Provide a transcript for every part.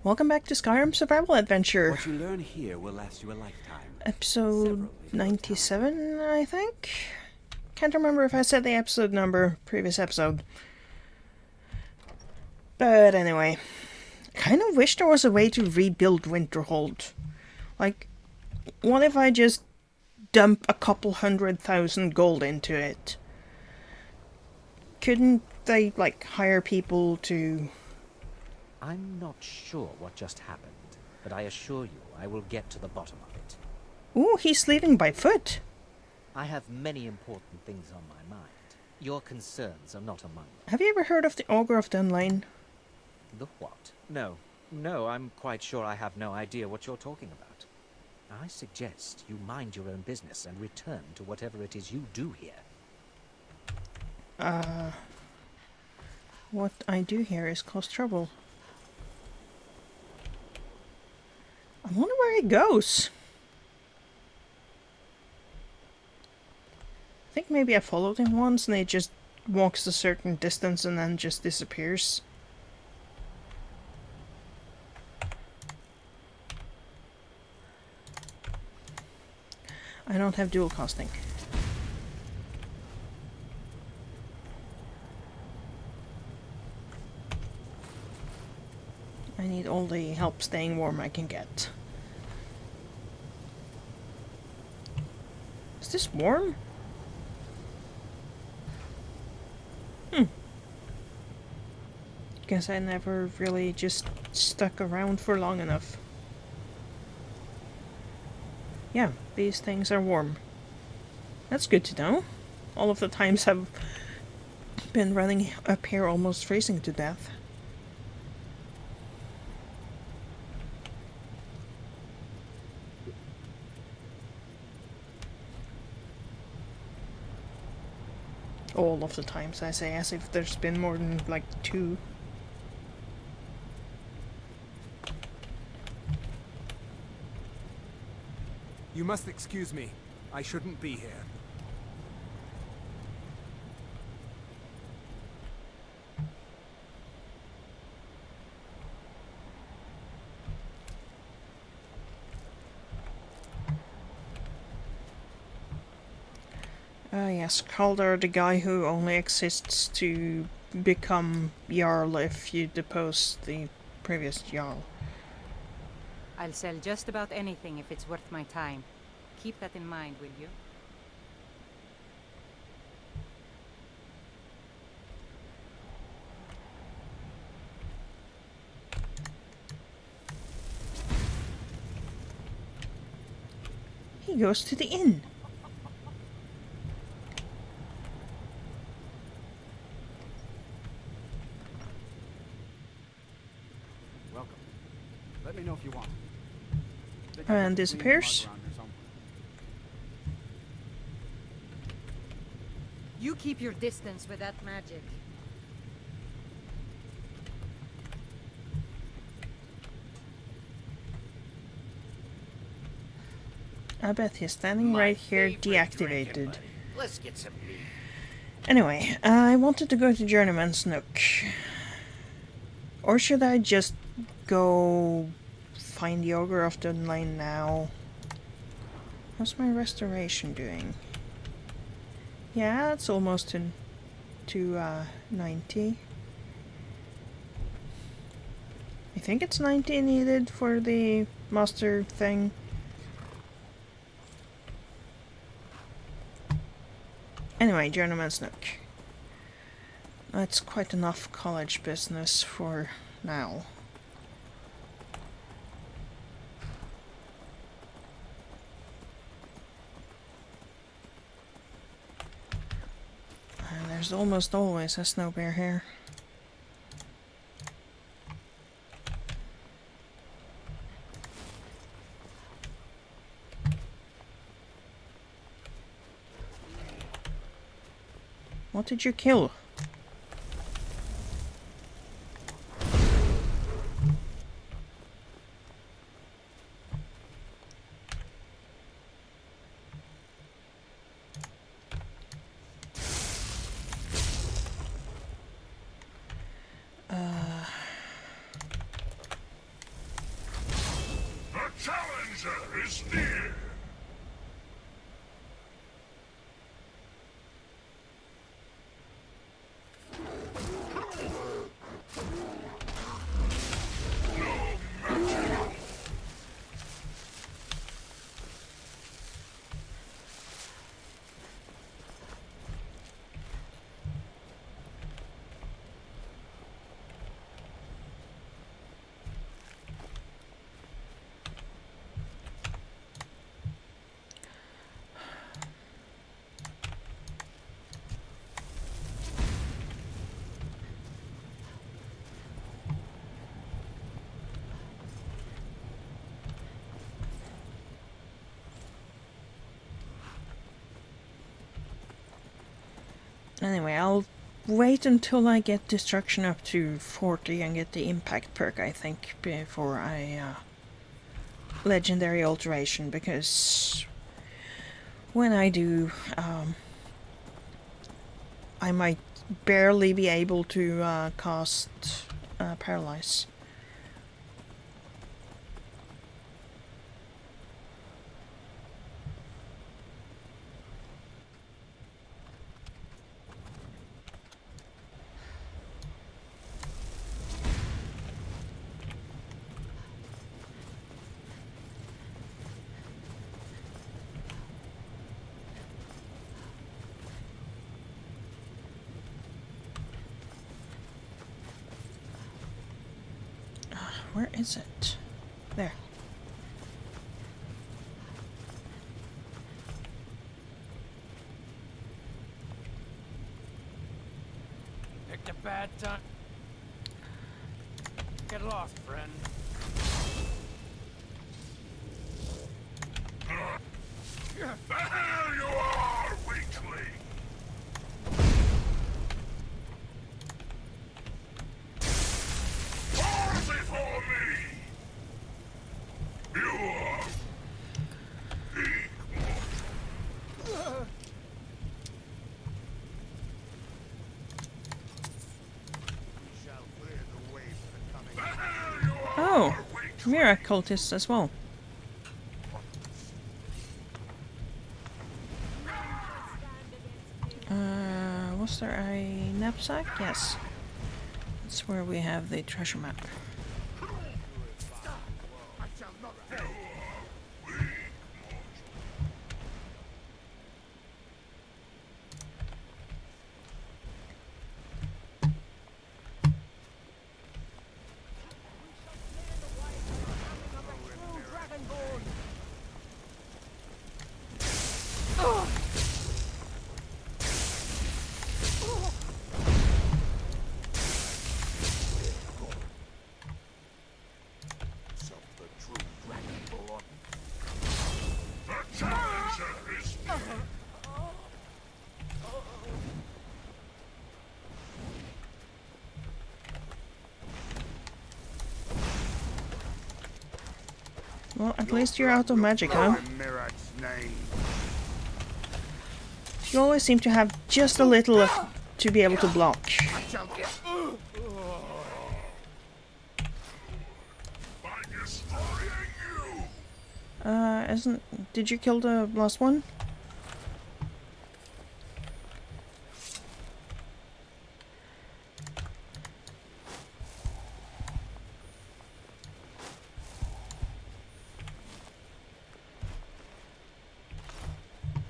Welcome back to Skyrim Survival Adventure. What you learn here will last you a lifetime. Episode 97, I think? Can't remember if I said the episode number previous episode. But anyway, kind of wish there was a way to rebuild Winterhold. Like, what if I just dump a couple 100,000 gold into it? Couldn't they, like, hire people to... I'm not sure what just happened, but I assure you I will get to the bottom of it. Ooh, he's leaving by foot. I have many important things on my mind. Your concerns are not among them. Have you ever heard of the Augur of Dunlain? The what? No, I'm quite sure I have no idea what you're talking about. I suggest you mind your own business and return to whatever it is you do here. What I do here is cause trouble. I wonder where he goes. I think maybe I followed him once and he just walks a certain distance and then just disappears. I don't have dual casting. I need all the help staying warm I can get. Is this warm? Guess I never really just stuck around for long enough. Yeah, these things are warm. That's good to know. All of the times I've been running up here almost freezing to death. All of the times, I say, as if there's been more than, like, 2. You must excuse me. I shouldn't be here. Yes, Kaldar, the guy who only exists to become Jarl if you depose the previous Jarl. I'll sell just about anything if it's worth my time. Keep that in mind, will you? He goes to the inn. Welcome. Let me know if you want. And disappears. You keep your distance with that magic. I bet he's standing right here, deactivated. Let's get some meat. Anyway, I wanted to go to Journeyman's Nook. Or should I just go find the Augur of Dunlain now? How's my restoration doing? Yeah, it's almost to 90. I think it's 90 needed for the master thing. Anyway, Journeyman's Nook. That's quite enough college business for now. And there's almost always a snow bear here. What did you kill? challenger is near! Anyway, I'll wait until I get destruction up to 40 and get the impact perk, I think, before I legendary alteration, because when I do, I might barely be able to cast paralyze. Where is it? There. Picked a bad time. Get lost, friend. There you are, weakling! Fall before me! You are weak. We shall clear the way for the coming. There you are, Oh, weakling! Mira cultists as well. Was there a knapsack? Yes. That's where we have the treasure map. I shall not fail. The challenger is near! Well, at least you're out of magic, huh? In Mirat's name. You always seem to have just a little to be able to block. I shall get. By destroying you! Did you kill the last one?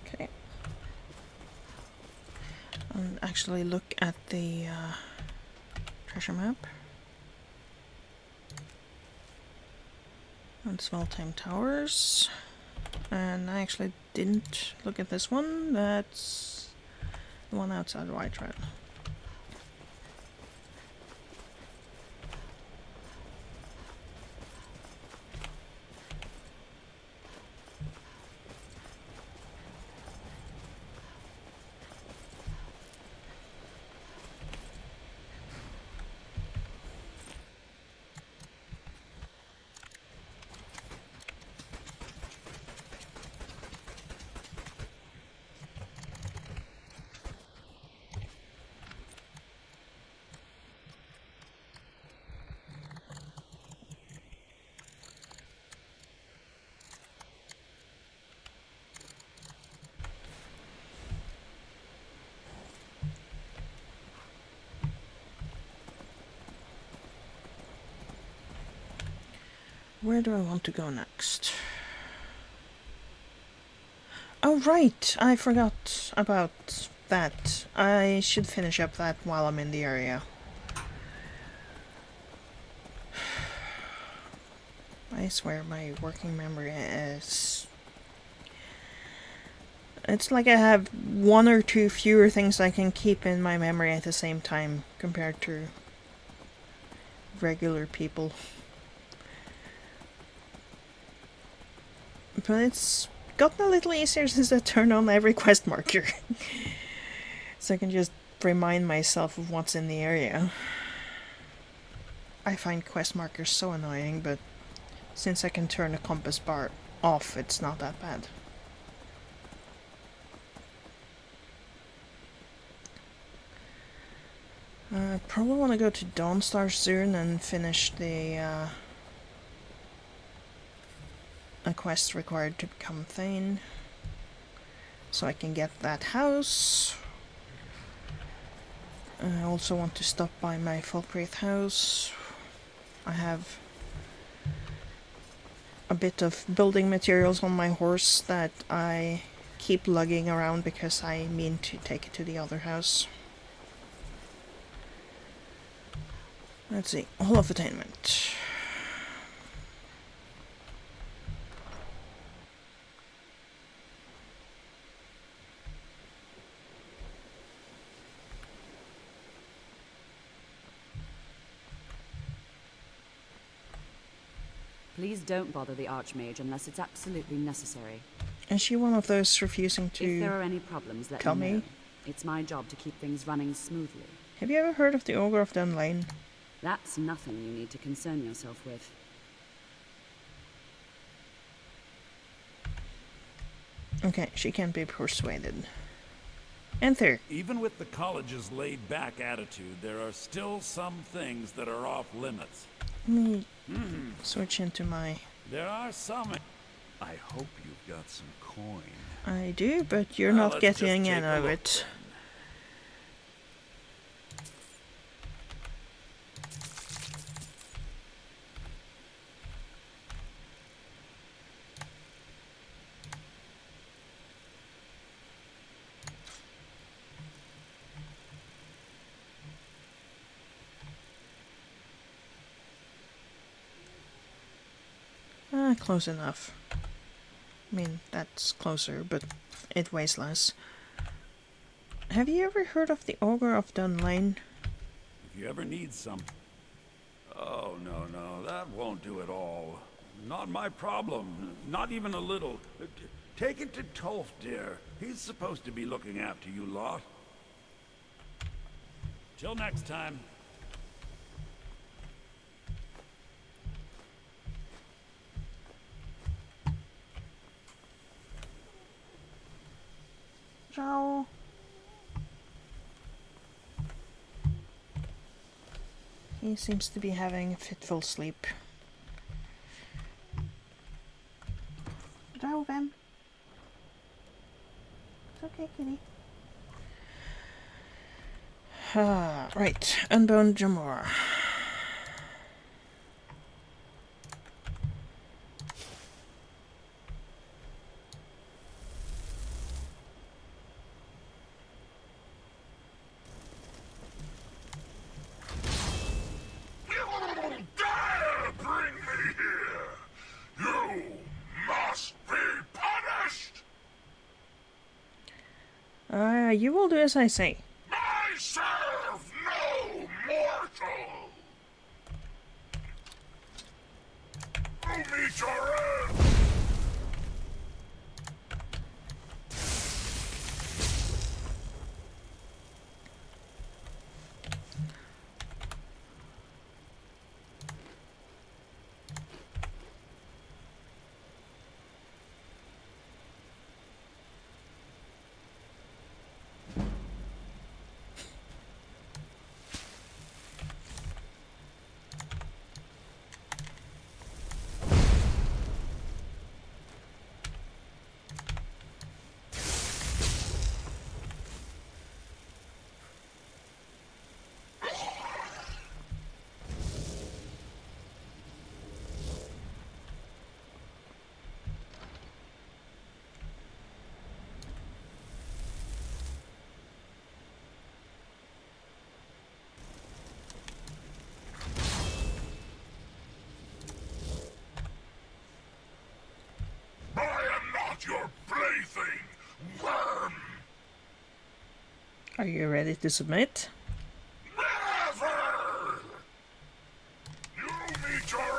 Okay. I'll actually look at the treasure map. And Small-Time Towers. And I actually didn't look at this one. That's the one outside Whiterun. where do I want to go next? Oh right, I forgot about that. I should finish up that while I'm in the area. I swear my working memory is... It's like I have one or two fewer things I can keep in my memory at the same time compared to regular people. But it's gotten a little easier since I turned on every quest marker. So I can just remind myself of what's in the area. I find quest markers so annoying, but since I can turn the compass bar off, it's not that bad. I probably want to go to Dawnstar soon and finish the a quest required to become Thane, so I can get that house. I also want to stop by my Folkreath house. I have a bit of building materials on my horse that I keep lugging around because I mean to take it to the other house. Let's see, Hall of Attainment. Please don't bother the Archmage unless it's absolutely necessary. Is she one of those refusing to If there are any problems, let tell me me? know. It's my job to keep things running smoothly. Have you ever heard of the Augur of Dunlain? That's nothing you need to concern yourself with. Okay, she can be persuaded. Enter. Even with the college's laid-back attitude, there are still some things that are off limits. Let me switch into my... There are some... I hope you've got some coin. I do, but you're Well, not let's just getting take any a of look it. Close enough. I mean, that's closer, but it weighs less. Have you ever heard of the Augur of Dunlain? If you ever need some... Oh, no, that won't do at all. Not my problem. Not even a little. Take it to Tolf, dear. He's supposed to be looking after you lot. Till next time. Ciao. He seems to be having a fitful sleep. Ciao, Vem. It's okay, kitty. Right, Unbound Jamora. You dare bring me here! You must be punished! You will do as I say. I serve no mortal! You meet your end! not your plaything, worm! Are you ready to submit? Never! You meet your end!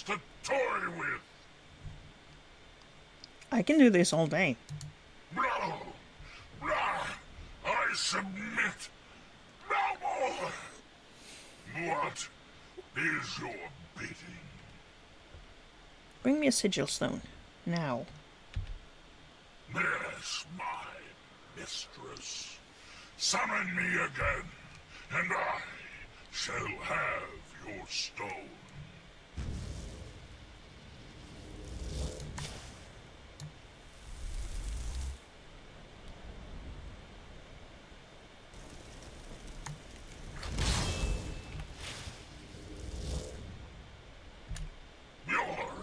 To toy with. I can do this all day. No, no, I submit. No more. What is your bidding? Bring me a sigil stone. Now. Yes, my mistress. Summon me again, and I shall have your stone.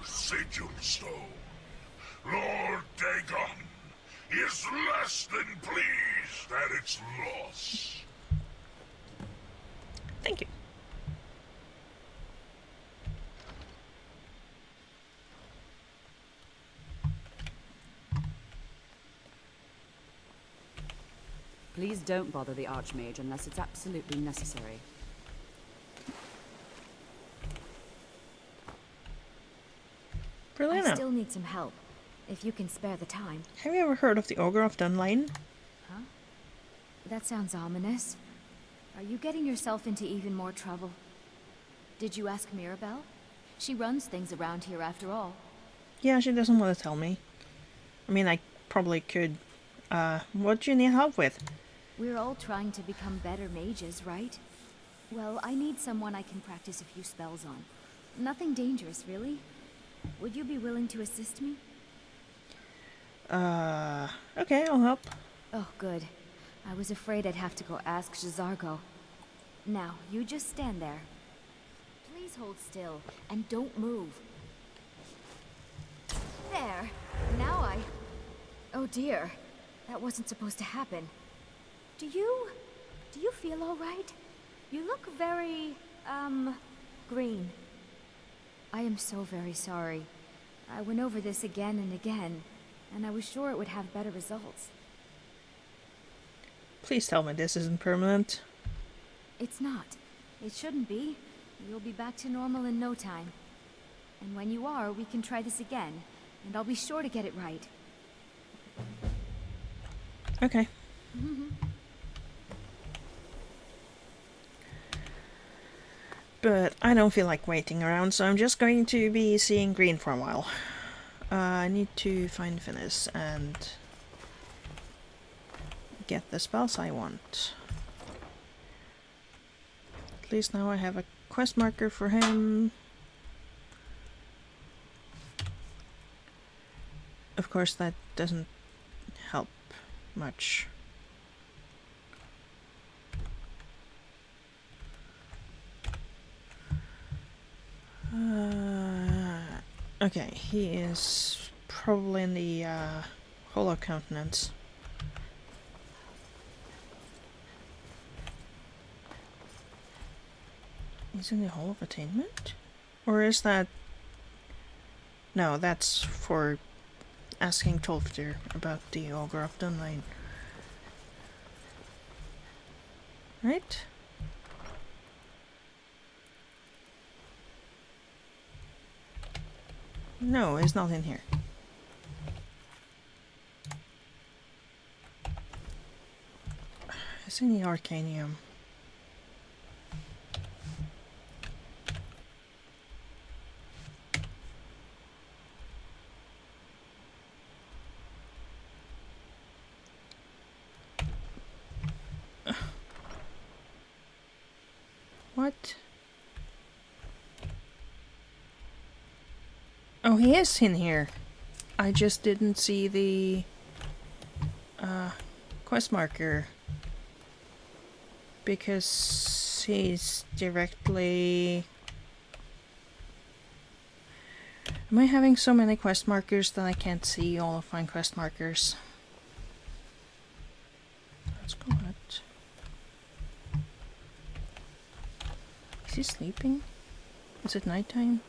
Sigil stone, Lord Dagon, is less than pleased at its loss. Thank you. Please don't bother the Archmage unless it's absolutely necessary. I Brelyna, still need some help, if you can spare the time. have you ever heard of the Augur of Dunlain? Huh? That sounds ominous. Are you getting yourself into even more trouble? Did you ask Mirabelle? She runs things around here after all. Yeah, she doesn't want to tell me. I mean, I probably could. What do you need help with? We're all trying to become better mages, right? Well, I need someone I can practice a few spells on. Nothing dangerous, really. Would you be willing to assist me? Okay, I'll help. Oh, good. I was afraid I'd have to go ask J'zargo. Now, you just stand there. Please hold still, and don't move. There. Now I... Oh dear. That wasn't supposed to happen. Do you feel all right? You look very, green. I am so very sorry. I went over this again and again, and I was sure it would have better results. Please tell me this isn't permanent. It's not. It shouldn't be. You'll be back to normal in no time. And when you are, we can try this again, and I'll be sure to get it right. Okay. But I don't feel like waiting around, so I'm just going to be seeing green for a while. I need to find Finis and get the spells I want. At least now I have a quest marker for him. Of course, that doesn't help much. Okay, he is probably in the Hollow Countenance. He's in the Hall of Attainment? Or is that... No, that's for asking Tolfdir about the Augur of Dunlain. Right? No, it's not in here. It's in the Arcanium. What? Oh, he is in here. I just didn't see the quest marker because he's directly... Am I having so many quest markers that I can't see all of my quest markers? Let's go out. Is he sleeping? Is it nighttime?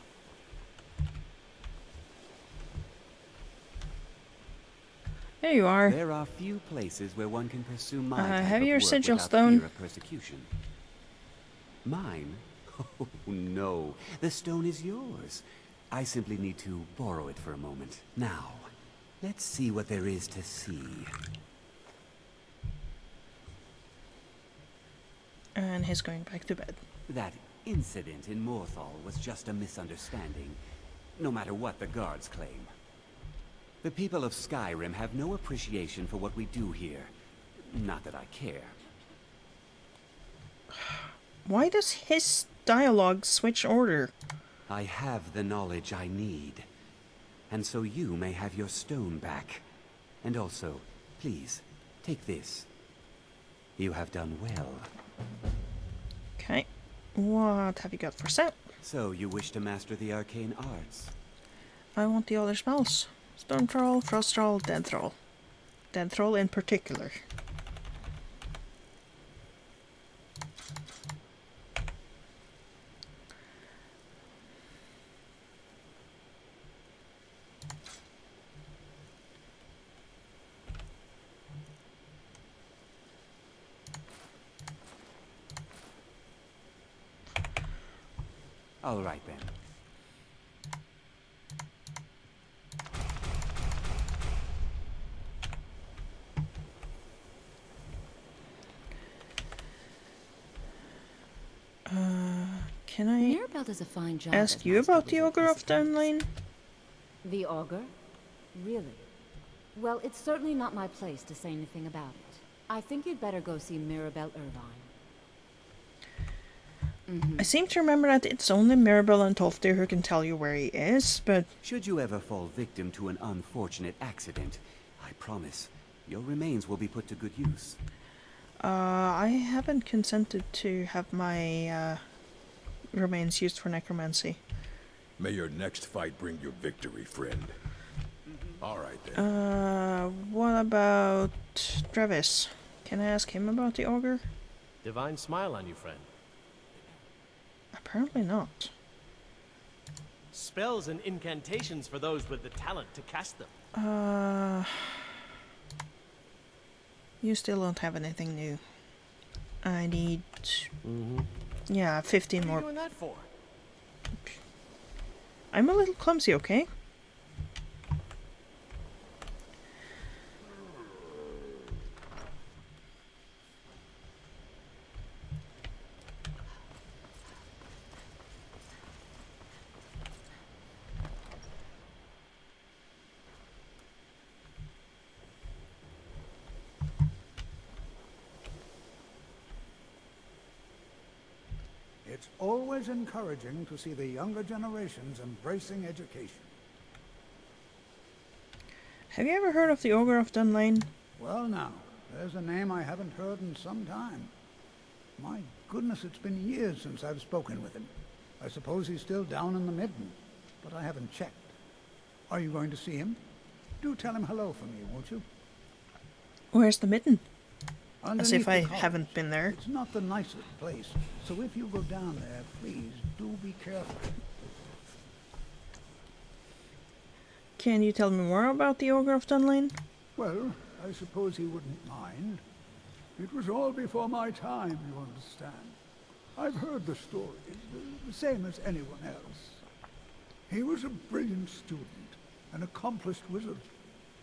There you are. There are few places where one can pursue my type have of your work sigil without stone? fear of persecution. Mine? Oh no, the stone is yours. I simply need to borrow it for a moment. Now, let's see what there is to see. And he's going back to bed. That incident in Morthal was just a misunderstanding, no matter what the guards claim. The people of Skyrim have no appreciation for what we do here. Not that I care. Why does his dialogue switch order? I have the knowledge I need. And so you may have your stone back. And also, please, take this. You have done well. Okay. What have you got for sale? So you wish to master the arcane arts? I want the other spells. Stone Troll, Frost Troll, Dead Troll. Dead Troll in particular. All right then. Can I Mirabelle does a fine job. ask as you Master about the Wizard, Augur I of suppose. Dunlain? The Augur? Really? Well, it's certainly not my place to say anything about it. I think you'd better go see Mirabelle Irvine. I seem to remember that it's only Mirabelle and Tolfdir who can tell you where he is, but... Should you ever fall victim to an unfortunate accident, I promise, your remains will be put to good use. I haven't consented to have my remains used for necromancy. May your next fight bring you victory, friend. All right then. What about Travis? Can I ask him about the Augur? Divine smile on you, friend. Apparently not. Spells and incantations for those with the talent to cast them. You still don't have anything new. I need... Yeah, 15 What are more. you doing that for? I'm a little clumsy, okay? It's always encouraging to see the younger generations embracing education. Have you ever heard of the Augur of Dunlain? Well now, there's a name I haven't heard in some time. My goodness, it's been years since I've spoken with him. I suppose he's still down in the Midden, but I haven't checked. Are you going to see him? Do tell him hello for me, won't you? Where's the Midden? As Underneath if I the college. haven't been there. It's not the nicest place, so if you go down there, please do be careful. Can you tell me more about the Augur of Dunlain? Well, I suppose he wouldn't mind. It was all before my time, you understand. I've heard the stories, the same as anyone else. He was a brilliant student, an accomplished wizard,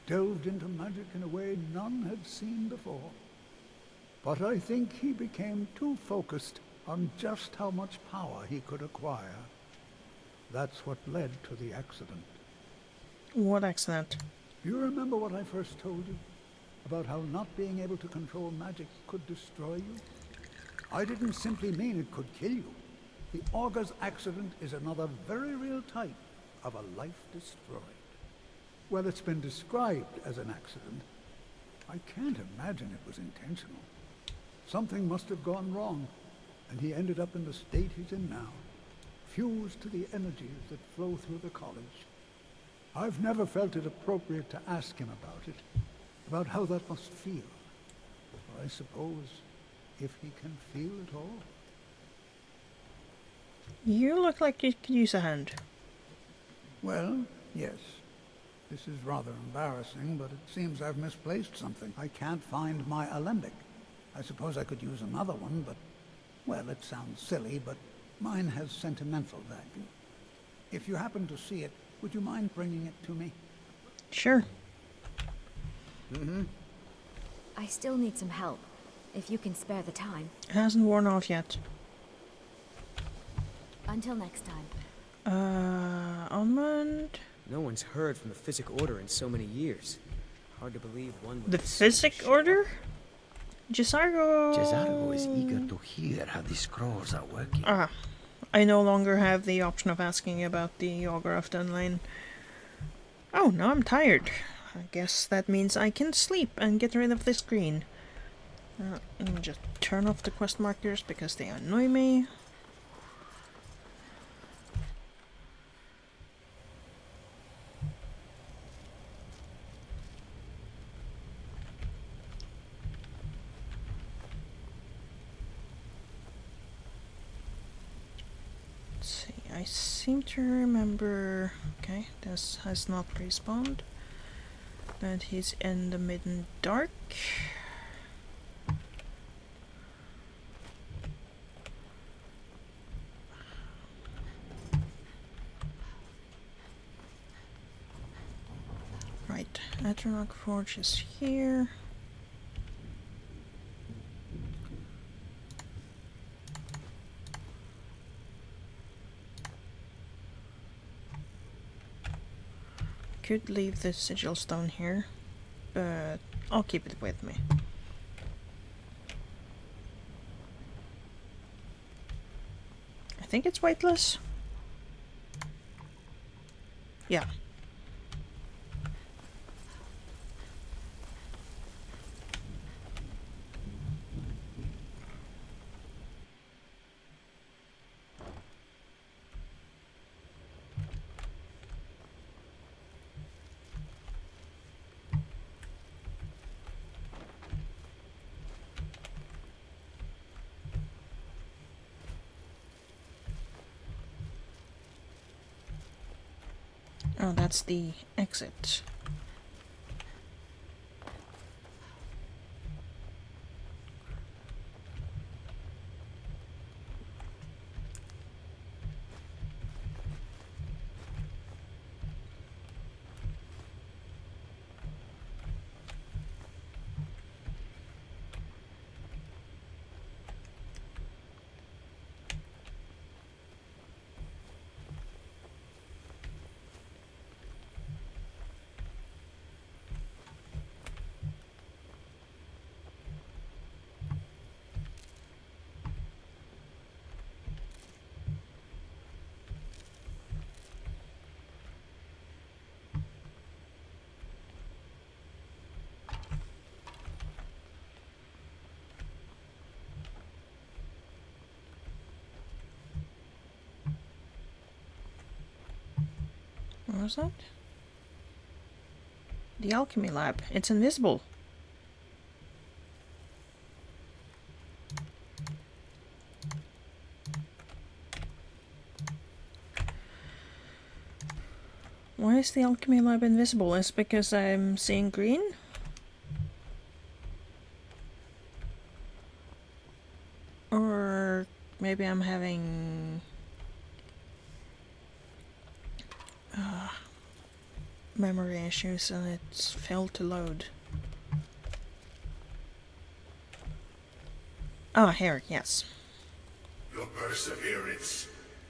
delved into magic in a way none had seen before. But I think he became too focused on just how much power he could acquire. That's what led to the accident. What accident? Do you remember what I first told you? About how not being able to control magic could destroy you? I didn't simply mean it could kill you. The Augur's accident is another very real type of a life destroyed. Well, it's been described as an accident. I can't imagine it was intentional. Something must have gone wrong, and he ended up in the state he's in now, fused to the energies that flow through the college. I've never felt it appropriate to ask him about it, about how that must feel. I suppose, if he can feel it all. You look like you could use a hand. Well, yes. This is rather embarrassing, but it seems I've misplaced something. I can't find my alembic. I suppose I could use another one, but, well, it sounds silly, but mine has sentimental value. If you happen to see it, would you mind bringing it to me? Sure. I still need some help, if you can spare the time. It hasn't worn off yet. Until next time. Almond? No one's heard from the Physic Order in so many years. Hard to believe one would... The Physic Order? Jesargo... Jesargo is eager to hear how the scrolls are working. Ah. I no longer have the option of asking about the Augur of Dunlain. Oh, now I'm tired. I guess that means I can sleep and get rid of this screen. Let me just turn off the quest markers because they annoy me. I seem to remember... Okay, this has not respawned. That he's in the Midden Dark. Right, Atronach Forge is here. Could leave the sigil stone here, but I'll keep it with me. I think it's weightless. Yeah. Oh, that's the exit. What was that? The alchemy lab. It's invisible. Why is the alchemy lab invisible? Is it because I'm seeing green? Or maybe I'm having memory issues and it's failed to load. Ah, here, yes. Your perseverance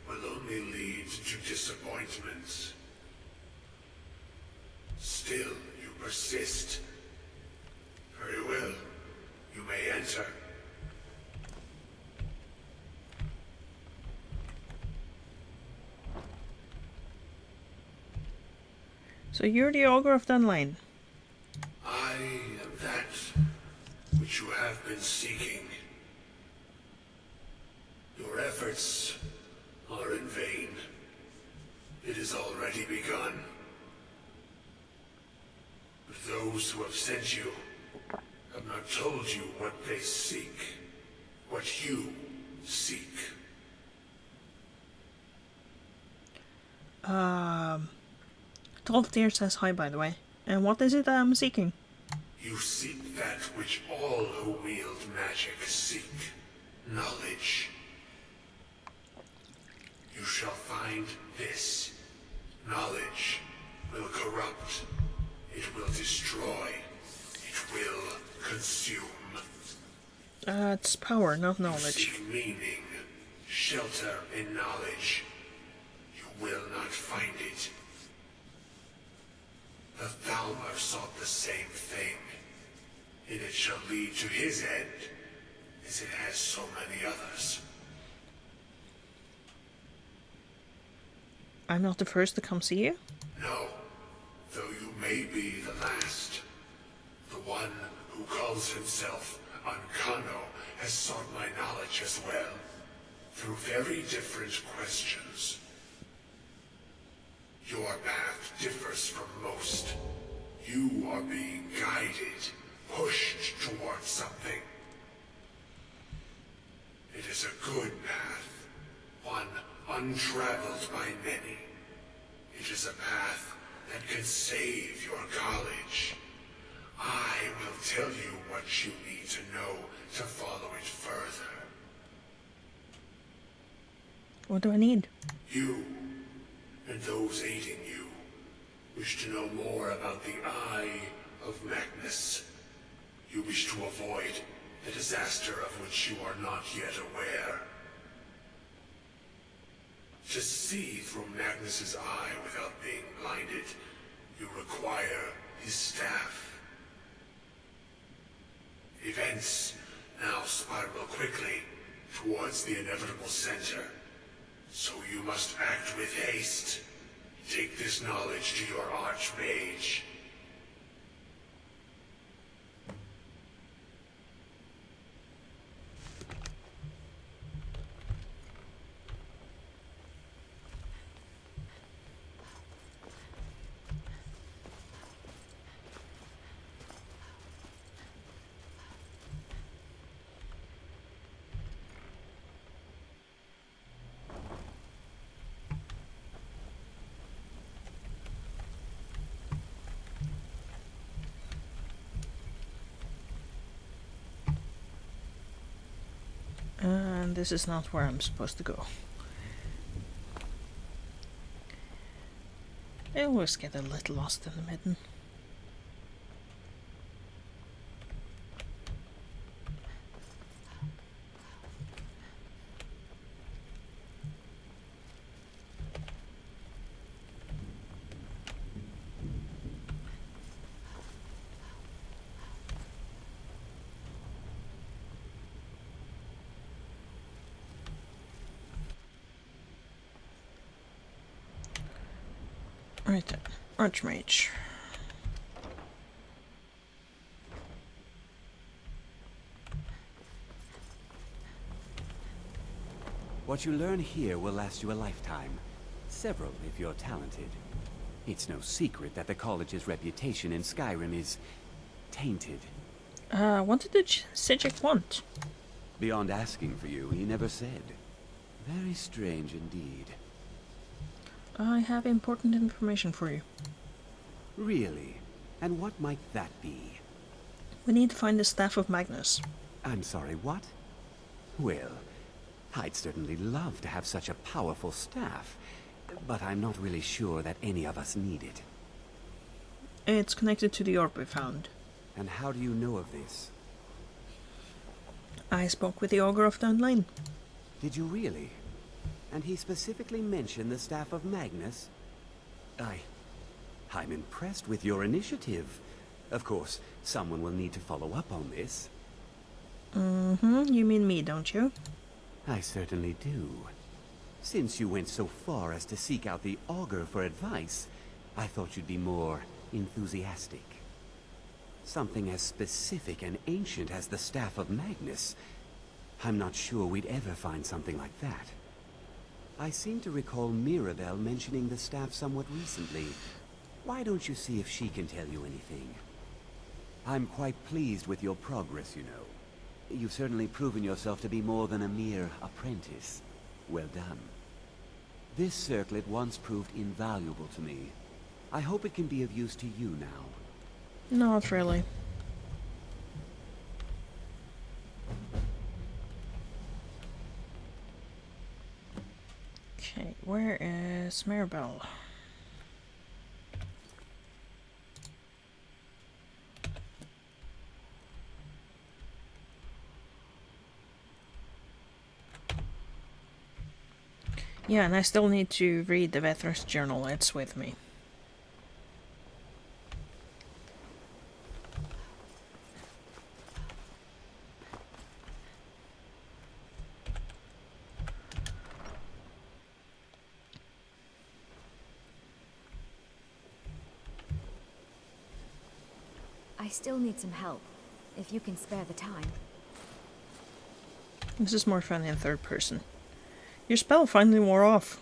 will only lead to disappointments. Still, you persist. Very well. You may enter. So you're the Augur of Dunlain. I am that which you have been seeking. Your efforts are in vain. It has already begun. But those who have sent you have not told you what they seek, what you seek. Tolfdir says hi, by the way. And what is it I'm seeking? You seek that which all who wield magic seek. Knowledge. You shall find this. Knowledge will corrupt. It will destroy. It will consume. It's power, not knowledge. You seek meaning, shelter in knowledge. You will not find it. The Thalmor sought the same thing, and it shall lead to his end, as it has so many others. I'm not the first to come see you? No, though you may be the last. The one who calls himself Ancano has sought my knowledge as well, through very different questions. Your path differs from most. You are being guided, pushed towards something. It is a good path, one untraveled by many. It is a path that can save your college. I will tell you what you need to know to follow it further. What do I need? You, and those aiding you, wish to know more about the Eye of Magnus. You wish to avoid the disaster of which you are not yet aware. To see through Magnus's eye without being blinded, you require his staff. Events now spiral quickly towards the inevitable center. So you must act with haste. Take this knowledge to your archmage. And this is not where I'm supposed to go. I always get a little lost in the Maiden. Right then, Archmage. What you learn here will last you a lifetime. Several, if you're talented. It's no secret that the college's reputation in Skyrim is tainted. What did the Sijek want? Beyond asking for you, he never said. Very strange indeed. I have important information for you. Really? And what might that be? We need to find the Staff of Magnus. I'm sorry, what? Well, I'd certainly love to have such a powerful staff, but I'm not really sure that any of us need it. It's connected to the orb we found. And how do you know of this? I spoke with the Augur of Dunlain. Did you really? And he specifically mentioned the Staff of Magnus? I'm impressed with your initiative. Of course, someone will need to follow up on this. You mean me, don't you? I certainly do. Since you went so far as to seek out the Augur for advice, I thought you'd be more enthusiastic. Something as specific and ancient as the Staff of Magnus. I'm not sure we'd ever find something like that. I seem to recall Mirabelle mentioning the staff somewhat recently. Why don't you see if she can tell you anything? I'm quite pleased with your progress, you know. You've certainly proven yourself to be more than a mere apprentice. Well done. This circlet once proved invaluable to me. I hope it can be of use to you now. Not really. Okay, where is Mirabelle? Yeah, and I still need to read the Evethra's journal. It's with me. I still need some help, if you can spare the time. This is more fun in third person. Your spell finally wore off.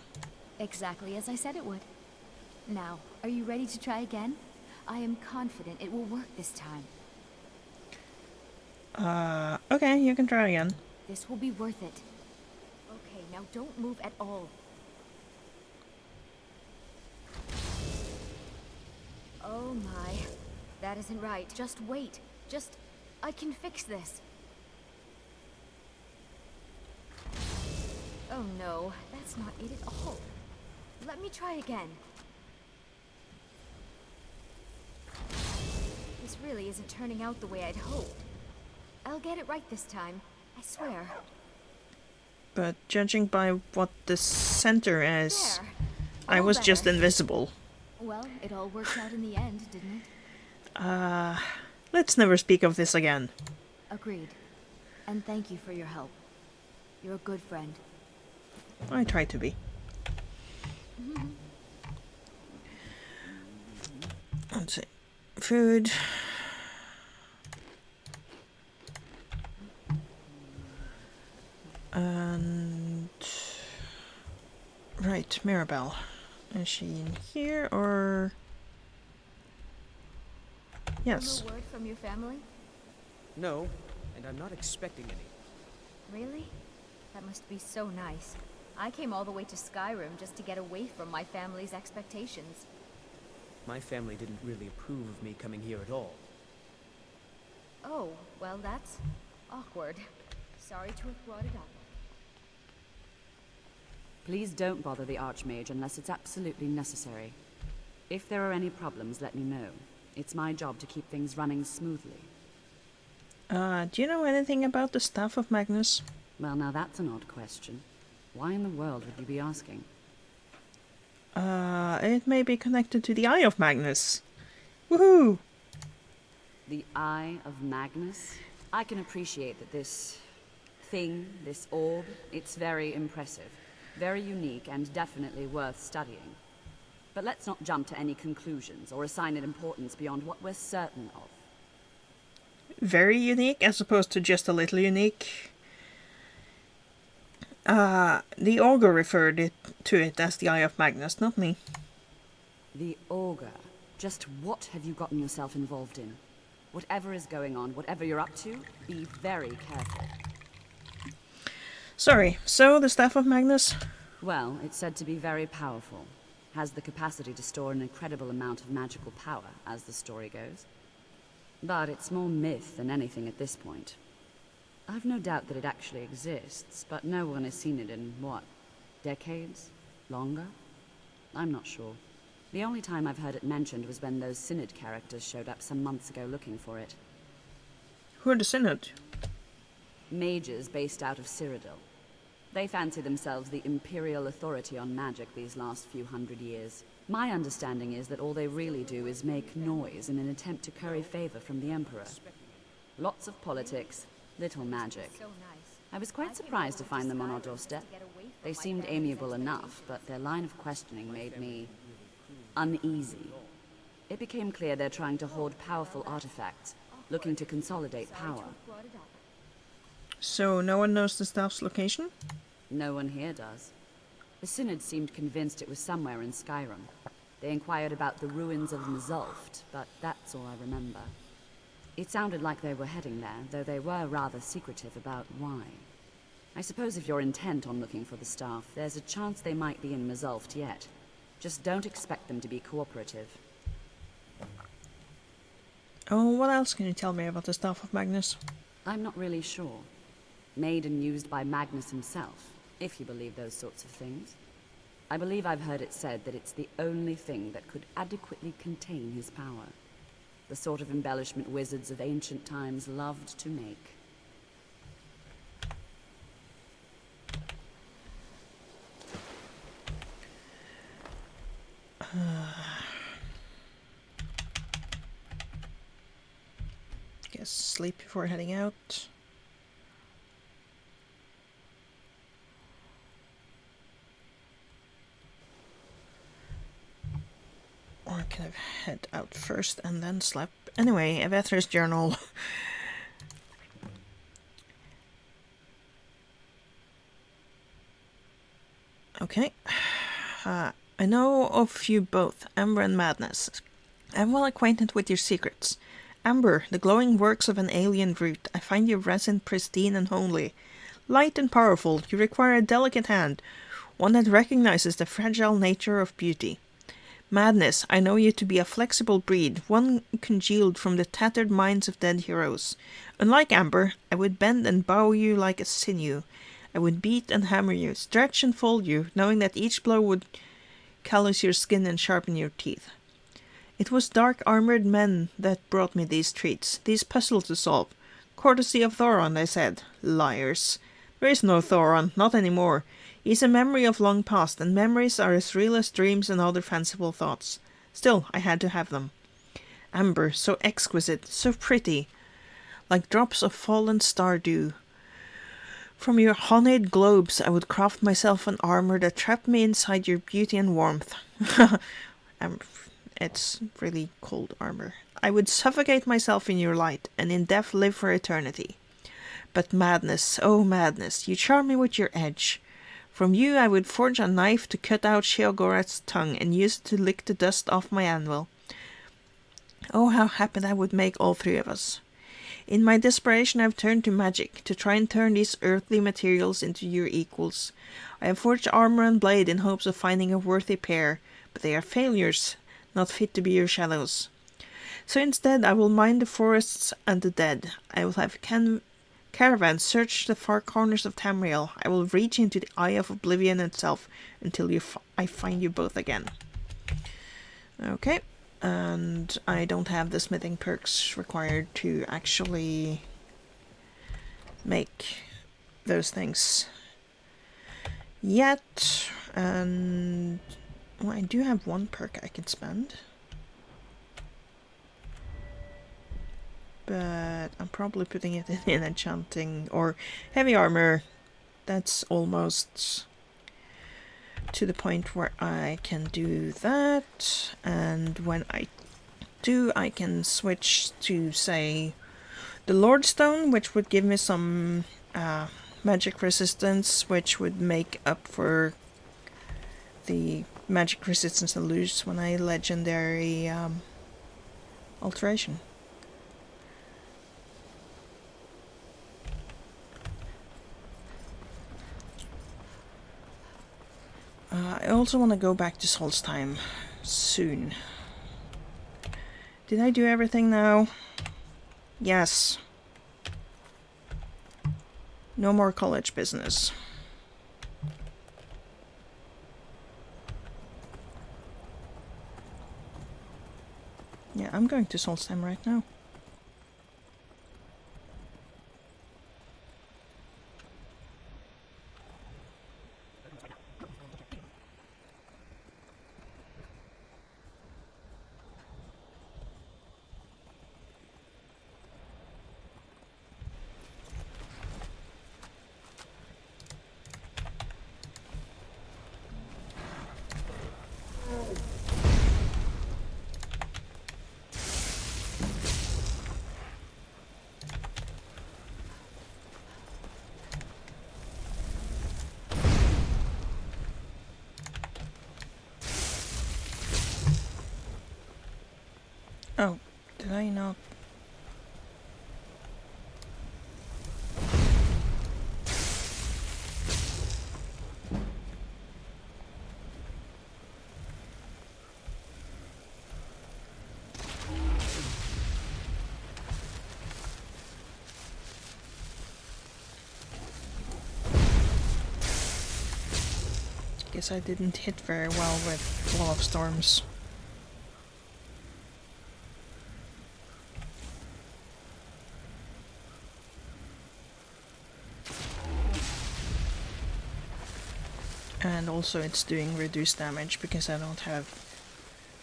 Exactly as I said it would. Now, are you ready to try again? I am confident it will work this time. Okay, you can try again. This will be worth it. Okay, now don't move at all. Oh my. That isn't right. Just wait. I can fix this. Oh no, that's not it at all. Let me try again. This really isn't turning out the way I'd hoped. I'll get it right this time, I swear. But judging by what the center is, There. I All was better. just invisible. Well, it all worked out in the end, didn't it? Let's never speak of this again. Agreed. And thank you for your help. You're a good friend. I try to be. Let's see. Food. And... Right, Mirabelle. Is she in here, or... Yes. No word from your family? No, and I'm not expecting any. Really? That must be so nice. I came all the way to Skyrim just to get away from my family's expectations. My family didn't really approve of me coming here at all. Oh, well that's awkward. Sorry to have brought it up. Please don't bother the Archmage unless it's absolutely necessary. If there are any problems, let me know. It's my job to keep things running smoothly. Do you know anything about the Staff of Magnus? Well, now that's an odd question. Why in the world would you be asking? It may be connected to the Eye of Magnus. Woohoo! The Eye of Magnus? I can appreciate that this thing, this orb, it's very impressive. Very unique and definitely worth studying. But let's not jump to any conclusions or assign it importance beyond what we're certain of. Very unique as opposed to just a little unique. The Augur referred to it as the Eye of Magnus, not me. The Augur? Just what have you gotten yourself involved in? Whatever is going on, whatever you're up to, be very careful. Sorry, so the Staff of Magnus? Well, it's said to be very powerful. Has the capacity to store an incredible amount of magical power, as the story goes. But it's more myth than anything at this point. I've no doubt that it actually exists, but no one has seen it in, what, decades? Longer? I'm not sure. The only time I've heard it mentioned was when those Synod characters showed up some months ago looking for it. Who are the Synod? Mages based out of Cyrodiil. They fancy themselves the imperial authority on magic these last few hundred years. My understanding is that all they really do is make noise in an attempt to curry favor from the Emperor. Lots of politics, little magic. I was quite surprised to find them on our doorstep. They seemed amiable enough, but their line of questioning made me uneasy. It became clear they're trying to hoard powerful artifacts, looking to consolidate power. So no one knows the staff's location? No one here does. The Synod seemed convinced it was somewhere in Skyrim. They inquired about the ruins of Mzulft, but that's all I remember. It sounded like they were heading there, though they were rather secretive about why. I suppose if you're intent on looking for the staff, there's a chance they might be in Mzulft yet. Just don't expect them to be cooperative. Oh, what else can you tell me about the staff of Magnus? I'm not really sure. Made and used by Magnus himself, if you believe those sorts of things. I believe I've heard it said that it's the only thing that could adequately contain his power. The sort of embellishment wizards of ancient times loved to make. Guess sleep before heading out. Or can I head out first and then sleep? Anyway, Evethra's journal. Okay. I know of you both, Amber and Madness. I'm well acquainted with your secrets. Amber, the glowing works of an alien root. I find your resin pristine and homely. Light and powerful, you require a delicate hand, one that recognizes the fragile nature of beauty. Madness, I know you to be a flexible breed, one congealed from the tattered minds of dead heroes. Unlike Amber, I would bend and bow you like a sinew. I would beat and hammer you, stretch and fold you, knowing that each blow would callous your skin and sharpen your teeth. It was dark-armored men that brought me these treats, these puzzles to solve. Courtesy of Thoron, they said. Liars. There is no Thoron, not anymore. He's a memory of long past, and memories are as real as dreams and other fanciful thoughts. Still, I had to have them. Amber, so exquisite, so pretty, like drops of fallen star-dew. From your honeyed globes I would craft myself an armor that trapped me inside your beauty and warmth. It's really cold armor. I would suffocate myself in your light, and in death live for eternity. But Madness, oh Madness, you charm me with your edge. From you I would forge a knife to cut out Sheogorath's tongue and use it to lick the dust off my anvil. Oh, how happy that would make all three of us. In my desperation I have turned to magic, to try and turn these earthly materials into your equals. I have forged armor and blade in hopes of finding a worthy pair, but they are failures, not fit to be your shadows. So instead I will mine the forests and the dead. I will have caravans search the far corners of Tamriel. I will reach into the eye of oblivion itself until I find you both again. Okay, and I don't have the smithing perks required to actually make those things yet, and well, I do have one perk I can spend, but I'm probably putting it in enchanting or heavy armor. That's almost to the point where I can do that, and when I do, I can switch to, say, the Lordstone, which would give me some magic resistance, which would make up for the magic resistance I lose when I legendary alteration. I also want to go back to Solstheim soon. Did I do everything now? Yes. No more college business. Yeah, I'm going to Solstheim right now. Oh, did I not? Guess I didn't hit very well with Wall of Storms. And also it's doing reduced damage because I don't have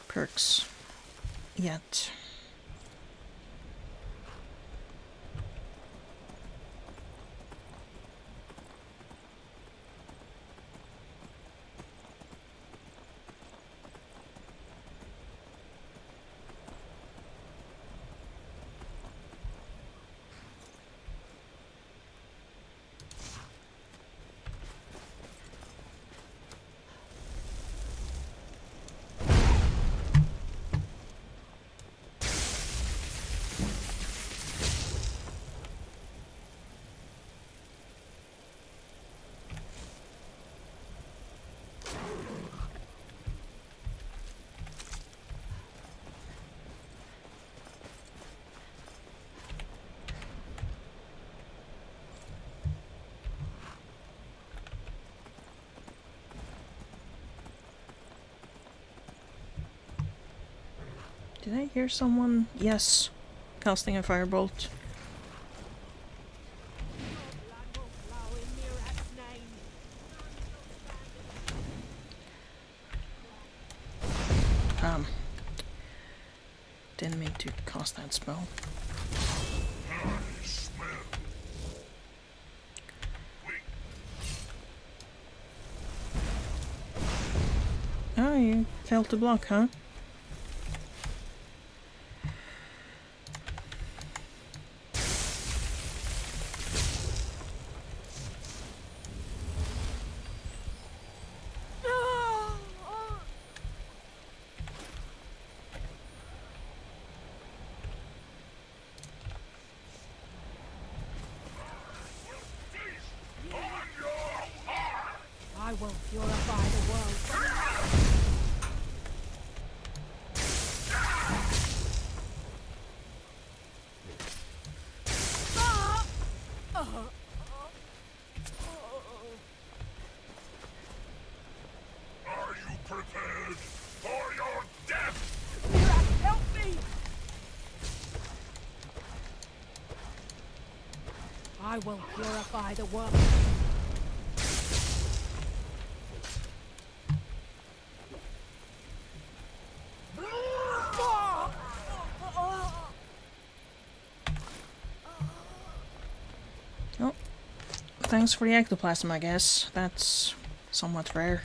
perks yet. Did I hear someone? Yes. Casting a firebolt. Didn't mean to cast that spell. Oh, you failed to block, huh? I will purify the world. Are you prepared for your death? Mira, help me! I will purify the world. Oh, thanks for the ectoplasm, I guess. That's somewhat rare.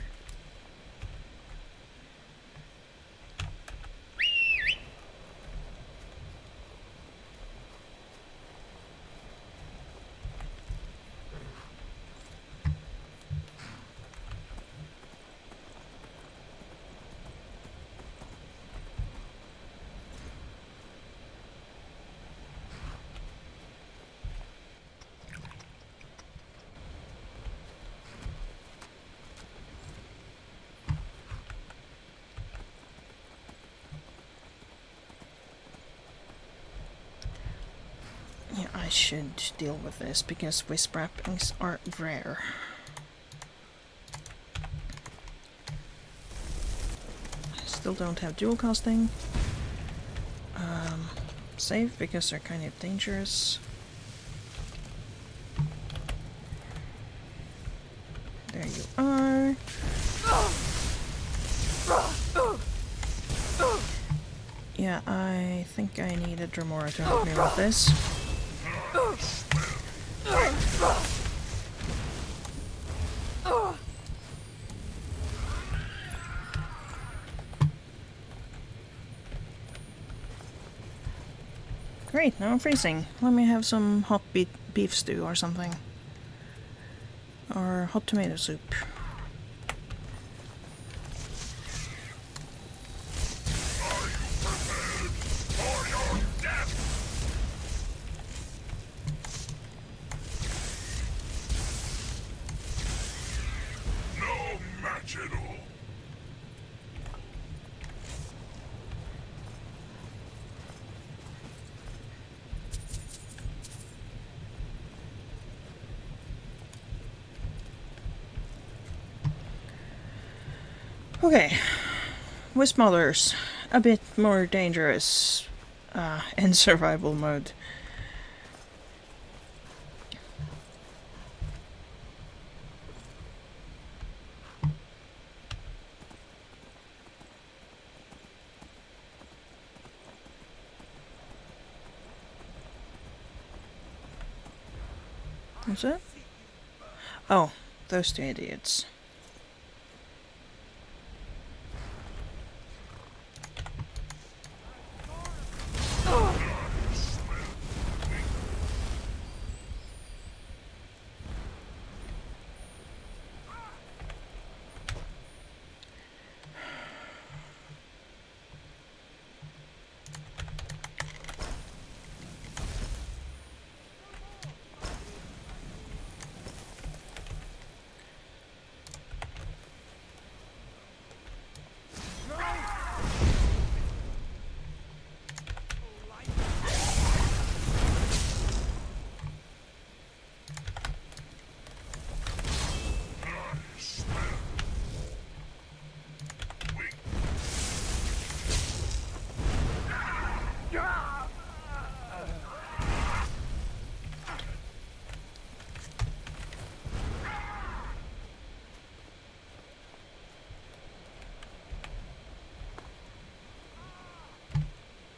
Yeah, I should deal with this because wisp wrappings are rare. I still don't have dual casting. Save because they're kind of dangerous. There you are. Yeah, I think I need a Dremora to help me with this. Great, now I'm freezing. Let me have some hot beef stew or something. Or hot tomato soup. Are you prepared for Okay, with mothers, a bit more dangerous in survival mode. What's that? Oh, those two idiots.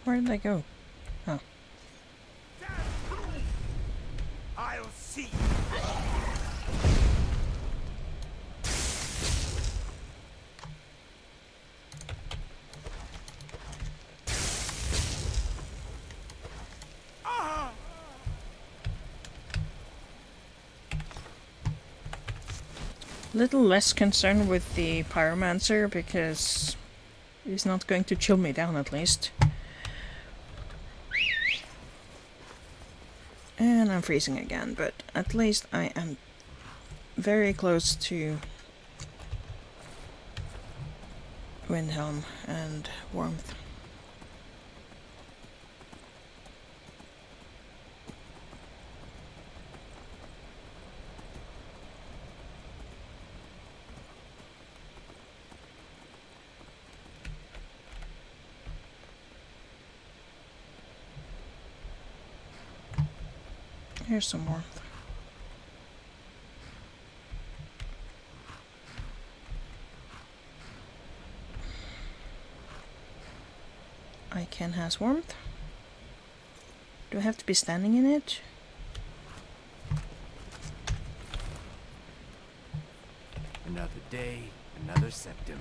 Where did they go? Oh. I'll see. Little less concerned with the pyromancer because he's not going to chill me down at least. And I'm freezing again, but at least I am very close to Windhelm and warmth. Here's some warmth. I can has warmth. Do I have to be standing in it? Another day, another septum.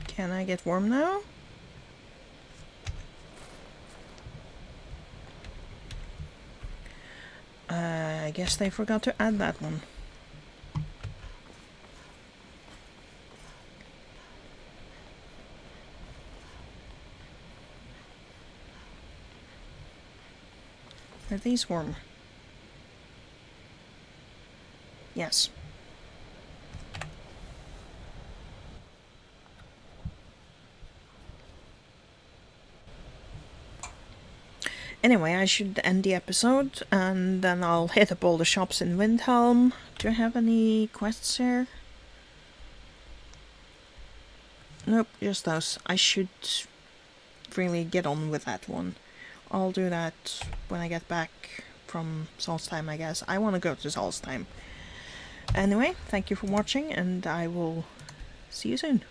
Can I get warm now? I guess they forgot to add that one. Are these warm? Yes. Anyway, I should end the episode, and then I'll hit up all the shops in Windhelm. Do I have any quests here? Nope, just those. I should really get on with that one. I'll do that when I get back from Solstheim, I guess. I want to go to Solstheim. Anyway, thank you for watching, and I will see you soon.